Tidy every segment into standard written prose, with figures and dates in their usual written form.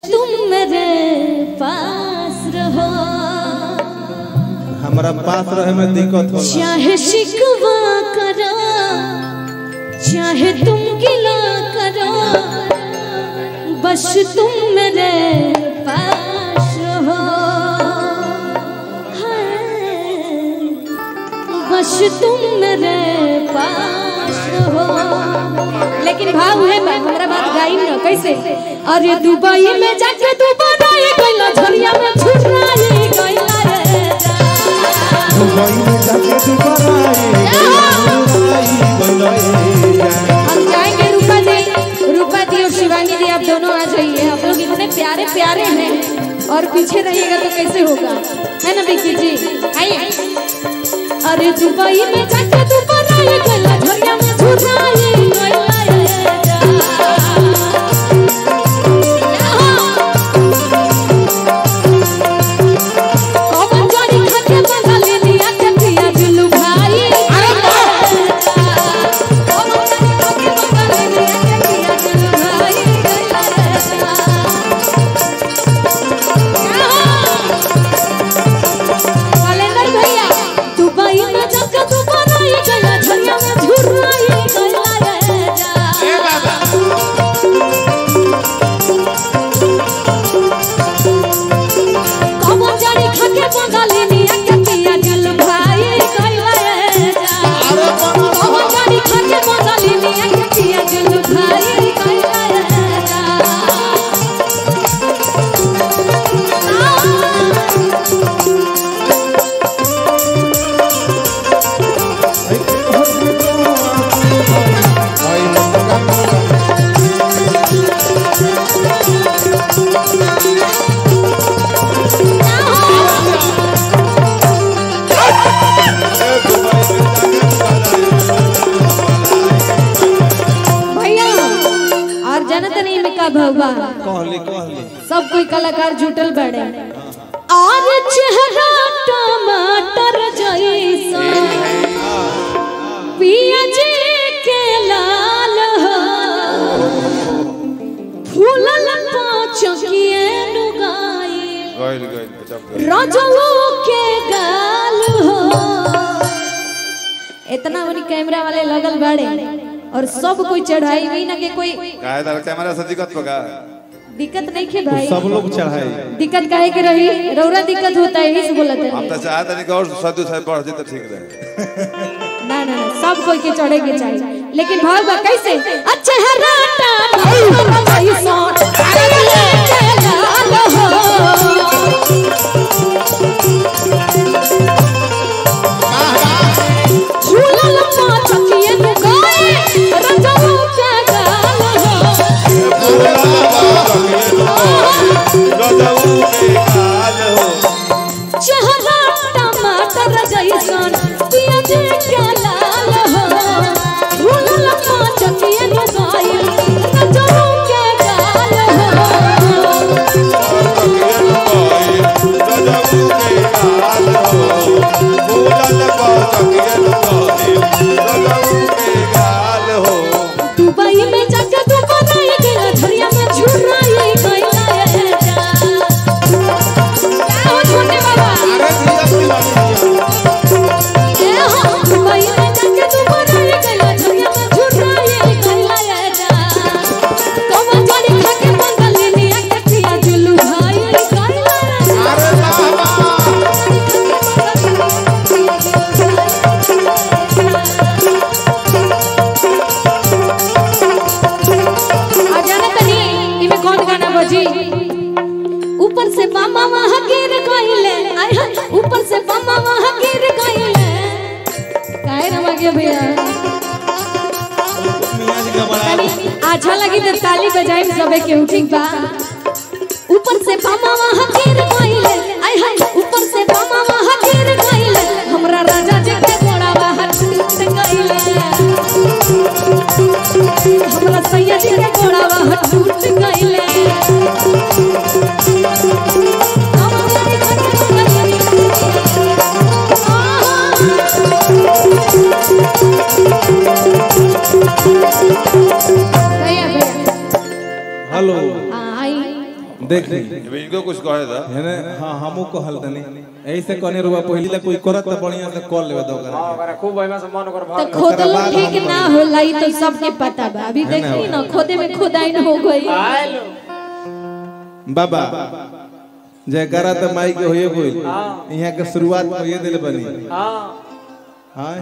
तुम मेरे पास रहो, हमारा पास रहे में दिक्कत हो। चाहे शिकवा करो चाहे तुम गिला करो, बस तुम मेरे पास रहो। बस तुम मेरे पास रहो। लेकिन भाव है हमारा बात गाई ना कैसे। अरे दुबई में जाके दोबारा ये गइला झरिया में छुराई गइला रे दुबई में जाके दोबारा हम जाएंगे। रूपा दी और शिवानी दी आप दोनों आ जाइए। आप लोग इतने प्यारे प्यारे हैं और पीछे रहिएगा तो कैसे होगा, है ना विक्की जी। आइए। अरे दुबई में जाके दोबारा ये गइला झरिया में छुराई गइला सब कोई कलाकार जुटल बड़े और चेहरा टमाटर जैसा पियाज के लाल हो, फूलल पाचकिए लुगाई रजऊ के गाल हो। इतना उन्हीं कैमरा वाले लगल बड़े और सब कोई चढ़ाई भी ना के कोई कैमरा से दिक्कत होगा। दिक्कत नहीं खे भाई, सब लोग चढ़ाए। दिक्कत काहे के रही, रौरा दिक्कत होता है इस बोलते हैं। हम तो चाहते नहीं कि और सदु साहब पढ़ जे तो ठीक रहे। ना ना सब कोई के चढ़े के चाहिए। लेकिन भाव बा कैसे अच्छा है राटा भाई सोट अरे के लाल हो, झूला लम्मा चकिए गाए रजऊ के गाल हो, चेहरा टमाटर जैसन पियाज के लाल हो, फूलल पाचकिए लुगाई रजऊ के गाल हो। दुबई में जाके दोबारा ये गइला झरिया में झुराई गइला रे क्या हो छोटे बाबा। दुबई में जाके दोबारा ये गइला झरिया में झुराई गइला रे कौन गाड़ी खा के बंगले में आके पिया जुलू भाई गइला रे। अरे बाबा ऊपर से मामा वहां गिर गइले, आय हाय ऊपर से मामा वहां गिर गइले। काहे रमा गया भैया, अच्छा लगी तो ताली बजाई सबे के ठीक बा। ऊपर से मामा वहां गिर गइले, आय हाय ऊपर से मामा वहां गिर गइले, हमरा राजा जी के घोड़ा बाहर टूट गइले, हमरा सैया जी के घोड़ा बाहर टूट गइले। हेलो देखी इनको कुछ कहे था है ना। हां हमू कहल तनी ऐसे कने रुआ पहिली ला कोई करत त बढ़िया से कर लेबे दो कर। हां करे खूब महिमा से मन कर तो भाग खोदलो ठीक ना होला ई तो सबके पता बा। अभी देखी ना खोदे में खुदाई न हो गई। आलो बाबा जयकारा त माई के होए कोई यहां के शुरुआत होए दिल बनी। हां हां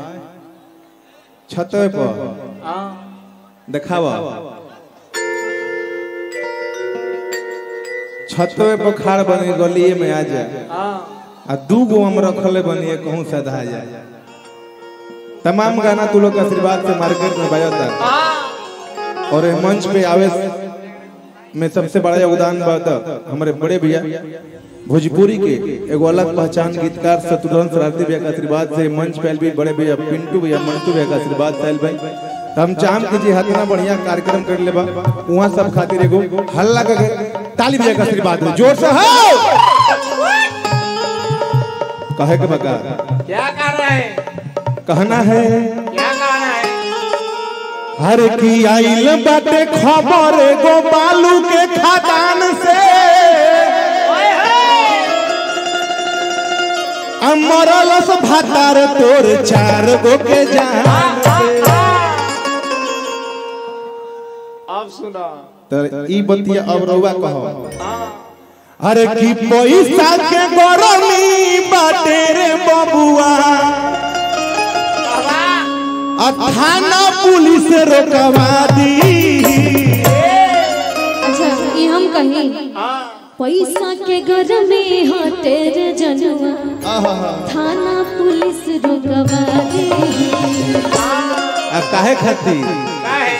छतवे पर हां देखावा छतवे पर खाड़ बनी गलिए में आ जा हां आ दू गो हम रखले बनी कहूं सधा जा। तमाम गाना तू लोग के आशीर्वाद से मार्केट में बजाता और ये मंच पे आवे में सबसे बड़ा योगदान बात हमारे बड़े भैया भोजपुरी के एगो अलग पहचान गीतकार शत्रुघ्न शरारती भैया का आशीर्वाद से मंच पे भी बड़े भैया पिंटू भैया मंटू भैया का आशीर्वाद से भाई तो हम चाहम कि जी इतना बढ़िया कार्यक्रम कर लेबा वहां सब खातिर एगो हल्ला के ताली भैया का आशीर्वाद दो जोर से हो कहे के बका क्या कर रहा है कहना है क्या कहना है हर की आइल बाटे खबर एगो बालू के खदान से अमरलस भातार तोर 4 गो के जान से। अब सुना तो ई बतिया अब रउआ कहो हां अरे की पैसा के गरमी बाटे रे बबुआ आ थाना पुलिस रोकवा दी। अच्छा ये हम कहीं हां पैसा के घर में हो तेरे जनुआ थाना पुलिस रुकवा दे। आ काहे खातिर काहे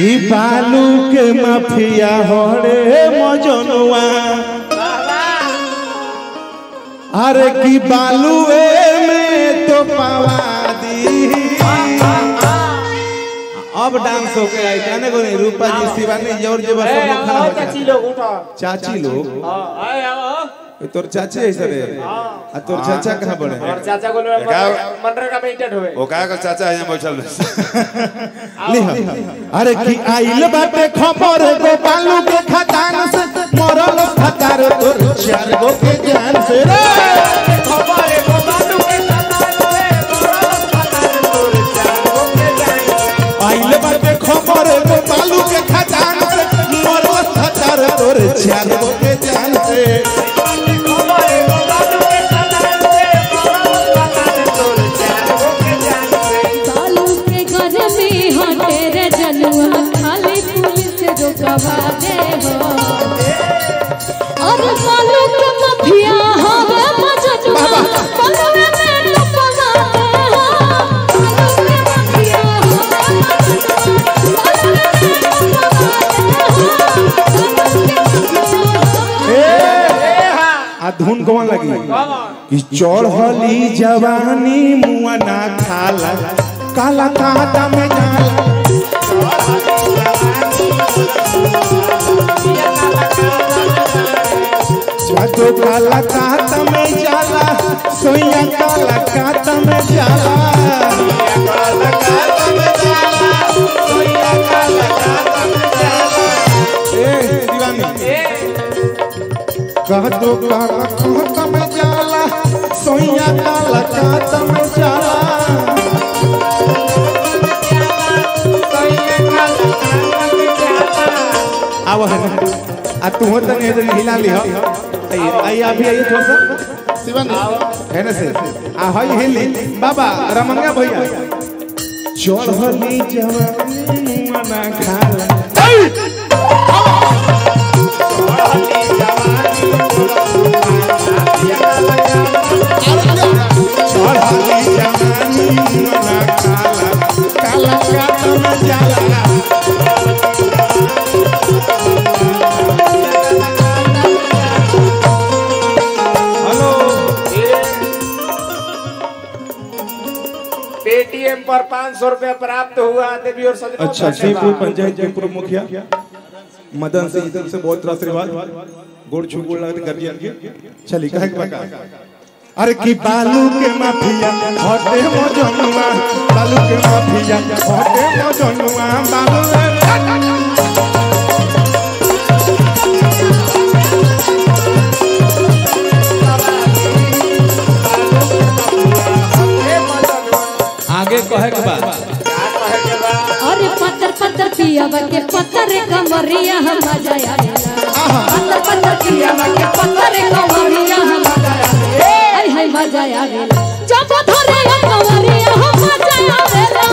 ई बालू के माफिया होरे मजनुआ अरे की बालूए में तो पावा दी। अब डांस हो के आई जाने को नहीं रूपा जी शिवानी जोर जे बस सब लोग खड़ा हो चाची जाए। लोग उठो चाची लोग हां आए आओ ये तोर चाची ऐसे रे आ तोर चाचा कहां बड़े और चाचा को मनरेगा में इंटेड हुए वो कहा का चाचा यहाँ बैठल लिहा अरे की आइल बाटे खबर गो बालू के खदान से मरल खतार तोर 4 गो के जान से रे खबर है वो बालू के खदान से मरल खतार तोर 4 गो के जान आइल बाटे खबर गो बालू के खदान से मरल खतार तोर 4 गो के जान से। खबर है वो बालू के खदान से मरल खतार तोर 4 गो के जान से बालू के घर में हो तेरे जनुआ खाली पुलिस रुकवा दे हो। और बालू के माफिया हो मजनुआ बालू में रुकवा दे हो। बालू के माफिया हो बालू में रुकवा दे हो। आ धुन कौन लगी कि चढ़ली जवानी मुआ ना खाला काला काटा में जाला जादू काला काटा में जाला सोया काला काटा में जाला काला काटा में जाला सोया काला काटा में जाला। ए दीवानी कहतो काला काटा में जाला सोया काला काटा में जाला आव है आ तू हो तने इधर हिला ली हो आई अभी आई थोड़ा सा शिवानी है ना से आ हई हिली बाबा रमंगा भैया चढ़ली जवानी मना खाला चढ़ली जवानी मना खाला काला काटा में जाला। पेटीएम पर 500 रुपया प्राप्त हुआ देवी और सजनों अच्छा श्रीपुर पंचायत के पूर्व मुखिया मदन सिंह तरफ से बहुत आशीर्वाद गोड़ छू गोड़ लगते गर्जियन के चली कहे के बका अरे की बालू के माफिया हटे मजनुआ बालू के माफिया हटे मजनुआ बालू कहे के बाद क्या कहे के बा अरे पत्थर पत्थर पियावा के पत्थर कमरिया हम मजा आवेला पत्थर पत्थर पियावा के पत्थर कमरिया हम मजा आवेला हाय हाय मजा आवेला जब धरे कमरिया हम मजा आवेला